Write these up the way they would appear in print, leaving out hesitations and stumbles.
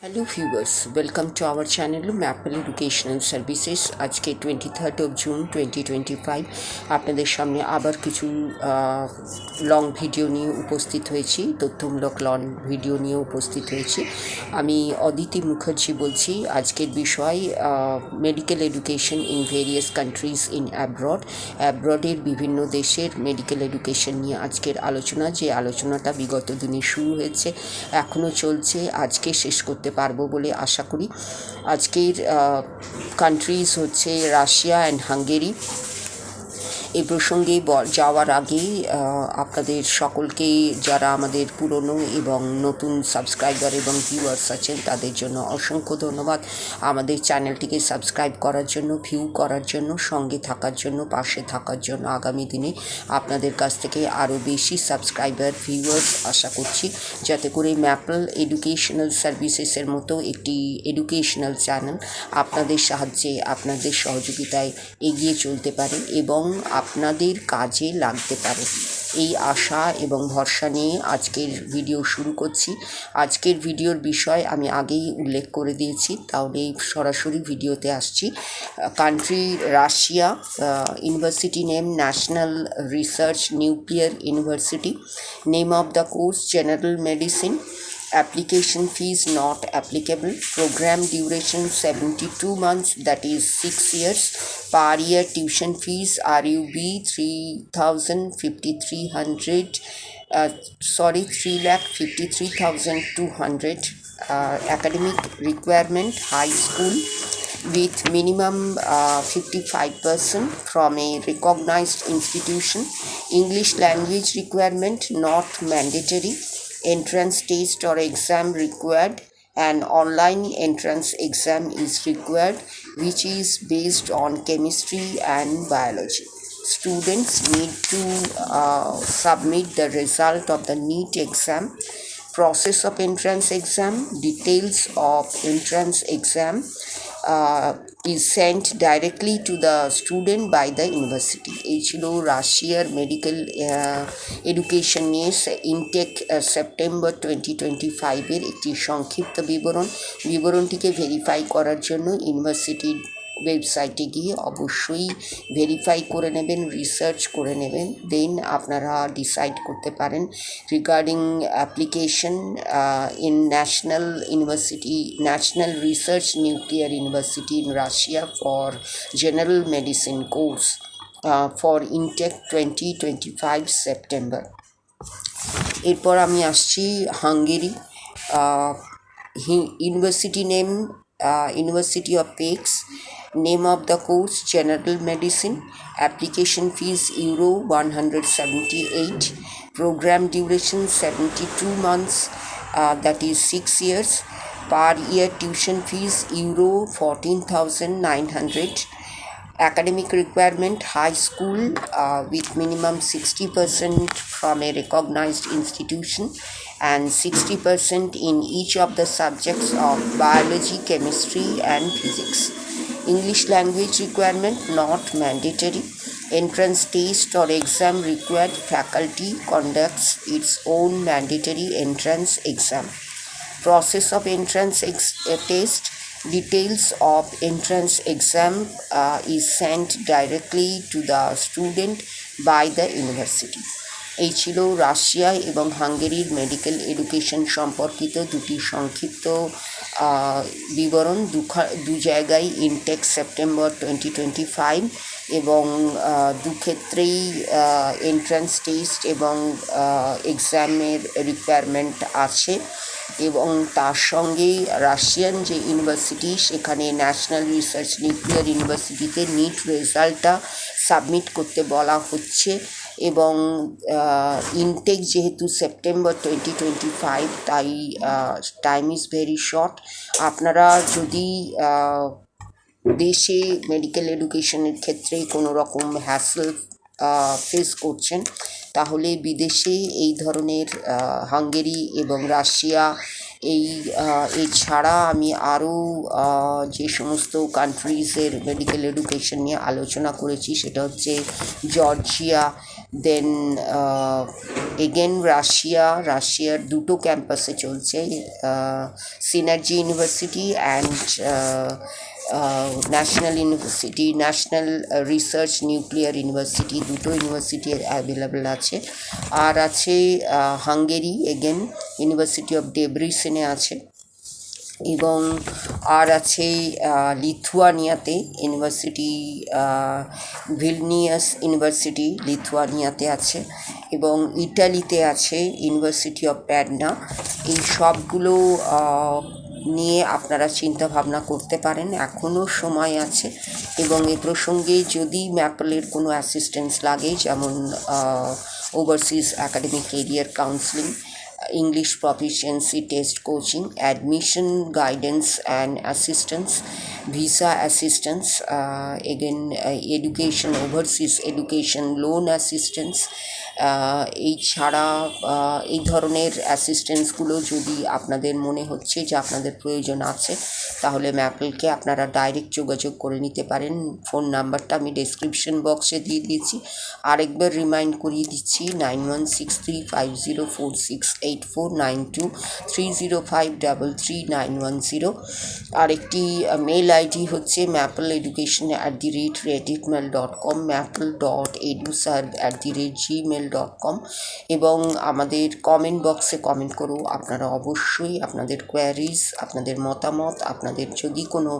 Hello viewers, welcome to our channel maple educational services. আজকে 23rd June 2025 আপনাদের সামনে আবার কিছু লং ভিডিও নিয়ে উপস্থিত হয়েছি, তথ্যমূলক লং ভিডিও নিয়ে উপস্থিত হয়েছি। আমি অদিতি মুখার্জি বলছি। আজকের বিষয় medical education in various countries in অ্যাব্রডের বিভিন্ন দেশের মেডিকেল এডুকেশন নিয়ে আজকের আলোচনা। যে আলোচনাটা বিগত দিনে শুরু হয়েছে, এখনও চলছে, আজকে শেষ করতে পারবো বলে আশা করি। আজকের কান্ট্রিজ হচ্ছে রাশিয়া অ্যান্ড হাঙ্গেরি। এই প্রসঙ্গে যাওয়ার আগেই আপনাদের সকলকে, যারা আমাদের পুরনো এবং নতুন সাবস্ক্রাইবার এবং ভিউয়ার্স আছেন, তাদের জন্য অসংখ্য ধন্যবাদ। আমাদের চ্যানেলটিকে সাবস্ক্রাইব করার জন্য, ভিউ করার জন্য, সঙ্গে থাকার জন্য, পাশে থাকার জন্য। আগামী দিনে আপনাদের কাছ থেকে আরও বেশি সাবস্ক্রাইবার, ভিউয়ার্স আশা করছি, যাতে করে ম্যাপল এডুকেশনাল সার্ভিসেসের মতো একটি এডুকেশনাল চ্যানেল আপনাদের সাহায্যে, আপনাদের সহযোগিতায় এগিয়ে চলতে পারে এবং আপনাদের কাজে লাগতে পারে। এই আশা এবং ভরসা নিয়ে আজকের ভিডিও শুরু করছি। আজকের ভিডিওর বিষয় আমি আগেই উল্লেখ করে দিয়েছি, তাহলে সরাসরি ভিডিওতে আসছি। Country Russia, university name national research nuclear university, name of the course general medicine, application fees not applicable, program duration 72 months, that is 6 years, per year tuition fees RUB 3,5300 3,53,200. Academic requirement high school with minimum 55% from a recognized institution. English language requirement not mandatory. Entrance test or exam required. An online entrance exam is required, which is based on chemistry and biology. Students need to submit the result of the NEET exam. Process of entrance exam, details of entrance exam is sent directly to the student by the university. এই ছিল রাশিয়ার medical education নিয়ে intact September 2025-এর একটি সংক্ষিপ্ত বিবরণটিকে verify করার জন্য ইউনিভার্সিটির ওয়েবসাইটে গিয়ে অবশ্যই ভেরিফাই করে নেবেন, রিসার্চ করে নেবেন, দেন আপনারা ডিসাইড করতে পারেন regarding application in national research nuclear university in Russia for general medicine course for intake 2025 September. এরপর আমি আসছি Hungary. University name University of Pécs, name of the course general medicine, application fees euro 178, program duration 72 months, that is 6 years, per year tuition fees euro 14,900. Academic requirement high school with minimum 60% from a recognized institution and 60% in each of the subjects of biology, chemistry and physics. English language requirement not mandatory. Entrance test or exam required. Faculty conducts its own mandatory entrance exam. Process of entrance test, details of entrance exam is sent directly to the student by the university. এই ছিল Russia এবং হাঙ্গেরির medical education সম্পর্কিত দুটি সংক্ষিপ্ত বিবরণ। দু জায়গায় intact September 2025 এবং দু ক্ষেত্রেই এন্ট্রান্স টেস্ট এবং এক্সামের রিকোয়ারমেন্ট আছে এবং তার সঙ্গেই রাশিয়ান যে ইউনিভার্সিটি, সেখানে ন্যাশনাল রিসার্চ নিউক্লিয়ার ইউনিভার্সিটিতে নিট রেজাল্টটা সাবমিট করতে বলা হচ্ছে এবং ইনটেক যেহেতু সেপ্টেম্বর 2025, তাই টাইম ইজ ভেরি শর্ট। আপনারা যদি দেশে মেডিকেল এডুকেশনের ক্ষেত্রে কোনো রকম হ্যাসেল ফেস করছেন, তাহলে বিদেশে এই ধরনের হাঙ্গেরি এবং রাশিয়া এছাড়া আমি আরও যে সমস্ত কান্ট্রিজের মেডিকেল এডুকেশন নিয়ে আলোচনা করেছি সেটা হচ্ছে জর্জিয়া, দেন এগেন রাশিয়ার দুটো ক্যাম্পাসে চলছে, synergy university and national research nuclear university, দুটো ইউনিভার্সিটি অ্যাভেলেবেল আছে। আর আছে হাঙ্গেরি, এগেন ইউনিভার্সিটি অফ ডেব্রিসেনে আছে, এবং আর আছে লিথুয়ানিয়াতে ইউনিভার্সিটি, ভিলনিয়াস ইউনিভার্সিটি লিথুয়ানিয়াতে আছে, এবং ইটালিতে আছে ইউনিভার্সিটি অফ প্যাডনা। এই সবগুলো নিয়ে আপনারা চিন্তা ভাবনা করতে পারেন, এখনও সময় আছে। এবং এ প্রসঙ্গে যদি ম্যাপলের কোনো অ্যাসিস্ট্যান্স লাগে, যেমন overseas academic career counselling, English proficiency test coaching, admission guidance and assistance, visa assistance, again education, overseas education loan assistance, এই ছাড়া এই ধরনের অ্যাসিস্ট্যান্সগুলো যদি আপনাদের মনে হচ্ছে যে আপনাদের প্রয়োজন আছে, তাহলে ম্যাপলকে আপনারা ডাইরেক্ট যোগাযোগ করে নিতে পারেন। ফোন নাম্বারটা আমি ডেসক্রিপশন বক্সে দিয়ে দিয়েছি, আরেকবার রিমাইন্ড করিয়ে দিচ্ছি, 9163504684, 9230533910। আরেকটি মেল আইডি হচ্ছে maple@rediffmail.com, maple.edusarg@gmail.com, এবং আমাদের কমেন্ট বক্সে কমেন্ট করো। আপনারা অবশ্যই আপনাদের কোয়ারিজ, আপনাদের মতামত, আপনাদের যদি কোনো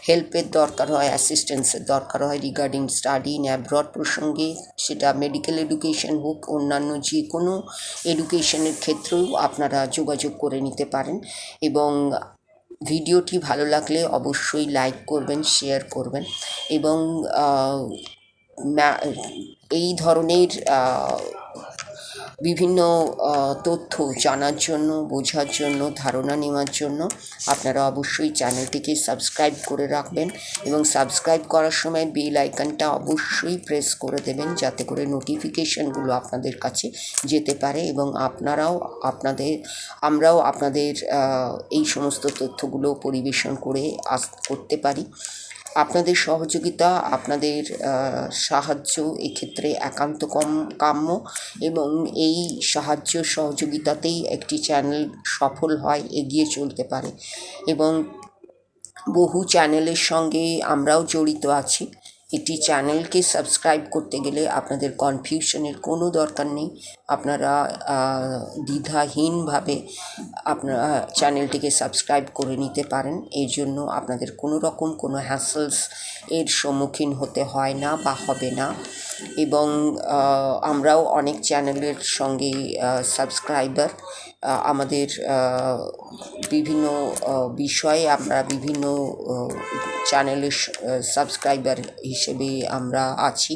হেল্পের দরকার হয়, অ্যাসিস্ট্যান্সের দরকার হয় রিগার্ডিং স্টাডি ইন অ্যাব্রড প্রসঙ্গে, সেটা মেডিকেল এডুকেশন হোক, অন্যান্য যে কোনো এডুকেশনের ক্ষেত্রেও আপনারা যোগাযোগ করে নিতে পারেন। এবং ভিডিওটি ভালো লাগলে অবশ্যই লাইক করবেন, শেয়ার করবেন, এবং এই ধরনের বিভিন্ন তথ্য জানার জন্য, বোঝার জন্য, ধারণা নেওয়ার জন্য আপনারা অবশ্যই চ্যানেলটিকে সাবস্ক্রাইব করে রাখবেন, এবং সাবস্ক্রাইব করার সময় বেল আইকনটা অবশ্যই প্রেস করে দেবেন, যাতে করে নোটিফিকেশনগুলো আপনাদের কাছে যেতে পারে, এবং আমরাও আপনাদের এই সমস্ত তথ্যগুলো পরিবেশন করতে পারি। আপনাদের সহযোগিতা, আপনাদের সাহায্য এক্ষেত্রে একান্ত কাম্য, এবং এই সাহায্য সহযোগিতাতেই একটি চ্যানেল সফল হয়, এগিয়ে চলতে পারে। এবং বহু চ্যানেলের সঙ্গে আমরাও জড়িত আছি। একটি চ্যানেলকে সাবস্ক্রাইব করতে গেলে আপনাদের কনফিউশনের কোনো দরকার নেই, আপনারা দ্বিধাহীনভাবে আপনারা চ্যানেলটিকে সাবস্ক্রাইব করে নিতে পারেন। এর জন্য আপনাদের কোনো রকম কোনো হ্যাসেলস এর সম্মুখীন হতে হয় না বা হবে না। এবং আমরাও অনেক চ্যানেলের সঙ্গে সাবস্ক্রাইবার, আমাদের বিভিন্ন বিষয়ে আমরা বিভিন্ন চ্যানেলের সাবস্ক্রাইবার হিসেবে আমরা আছি,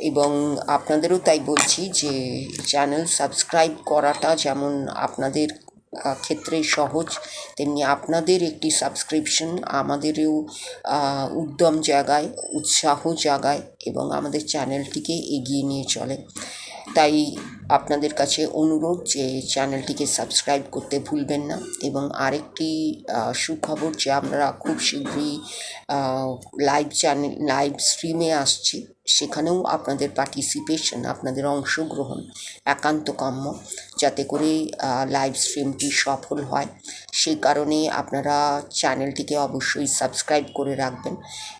এবং আপনাদেরও তাই বলছি যে চ্যানেল সাবস্ক্রাইব করাটা যেমন আপনাদের ক্ষেত্রে সহজ, তেমনি আপনাদের একটি সাবস্ক্রিপশন আমাদেরও উদ্যম জাগায়, উৎসাহ জাগায়, এবং আমাদের চ্যানেলটিকে এগিয়ে নিয়ে চলে। তাই আপনাদের কাছে অনুরোধ যে চ্যানেলটিকে সাবস্ক্রাইব করতে ভুলবেন না। এবং আরেকটি সুখবর, যে আমরা খুব শীঘ্রই লাইভ স্ট্রিমে আসছি, সেখানেও আপনাদের পার্টিসিপেশন, আপনাদের অংশগ্রহণ একান্ত কাম্য, যাতে করে লাইভ স্ট্রিমটি সফল হয়। সেই কারণে আপনারা চ্যানেলটিকে অবশ্যই সাবস্ক্রাইব করে রাখবেন,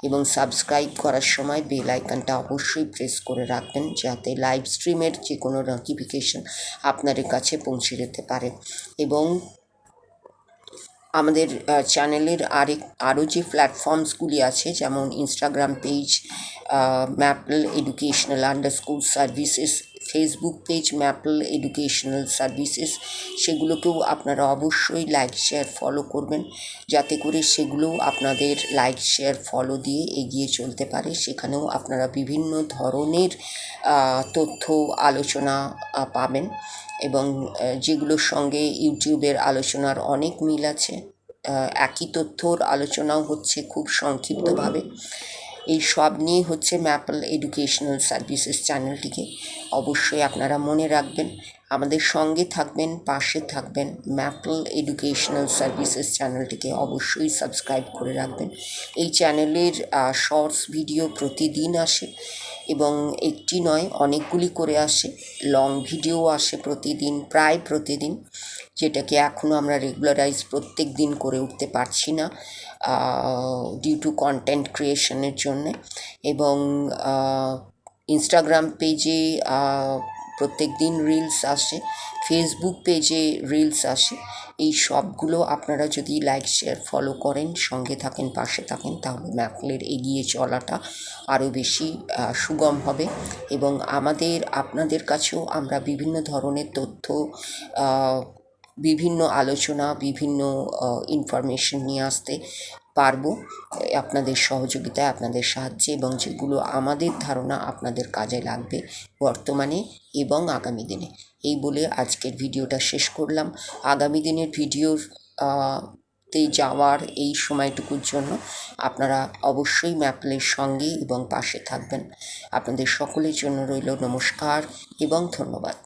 এবং সাবস্ক্রাইব করার সময় বেল আইকনটা অবশ্যই প্রেস করে রাখবেন, যাতে লাইভ স্ট্রিমের যে কোনো নোটিফিকেশন আপনাদের কাছে পৌঁছে যেতে পারে। এবং আমাদের চ্যানেলের আরও যে প্ল্যাটফর্মসগুলি আছে, যেমন Instagram page maple educational _services, Facebook page maple educational services, সেগুলোকেও আপনারা অবশ্যই লাইক শেয়ার ফলো করবেন, যাতে করে সেগুলোও আপনাদের লাইক শেয়ার ফলো দিয়ে এগিয়ে চলতে পারে। সেখানেও আপনারা বিভিন্ন ধরনের তথ্য আলোচনা পাবেন, এবং যেগুলোর সঙ্গে ইউটিউবের আলোচনার অনেক মিল আছে। একই তথ্যর আলোচনাও হচ্ছে খুব সংক্ষিপ্তভাবে, এই সব নিয়ে হচ্ছে ম্যাপল এডুকেশনাল সার্ভিসেস চ্যানেলটিকে অবশ্যই আপনারা মনে রাখবেন, আমাদের সঙ্গে থাকবেন, পাশে থাকবেন। ম্যাপল এডুকেশনাল সার্ভিসেস চ্যানেলটিকে অবশ্যই সাবস্ক্রাইব করে রাখবেন। এই চ্যানেলের শর্টস ভিডিও প্রতিদিন আসে এবং একটি নয় অনেকগুলি করে আসে, লং ভিডিও আসে প্রতিদিন, প্রায় প্রতিদিন, যেটাকে এখনও আমরা রেগুলারাইজ প্রত্যেক দিন করে উঠতে পারছি না ডিউ টু কন্টেন্ট ক্রিয়েশনের জন্যে। এবং ইনস্টাগ্রাম পেজে প্রত্যেক দিন রিলস আসে, ফেসবুক পেজে রিলস আসে। এই সবগুলো আপনারা যদি লাইক শেয়ার ফলো করেন, সঙ্গে থাকেন, পাশে থাকেন, তাহলে ম্যাপলের এগিয়ে চলাটা আরও বেশি সুগম হবে এবং আপনাদের কাছেও আমরা বিভিন্ন ধরনের তথ্য, বিভিন্ন আলোচনা, বিভিন্ন ইনফরমেশন নিয়ে আসতে পারবো আপনাদের সহযোগিতায়, আপনাদের সাহায্যে, এবং যেগুলো আমাদের ধারণা আপনাদের কাজে লাগবে বর্তমানে এবং আগামী দিনে। এই বলে আজকের ভিডিওটা শেষ করলাম। আগামী দিনের ভিডিওর তে যাওয়ার এই সময়টুকুর জন্য আপনারা অবশ্যই ম্যাপলের সঙ্গে এবং পাশে থাকবেন। আপনাদের সকলের জন্য রইল নমস্কার এবং ধন্যবাদ।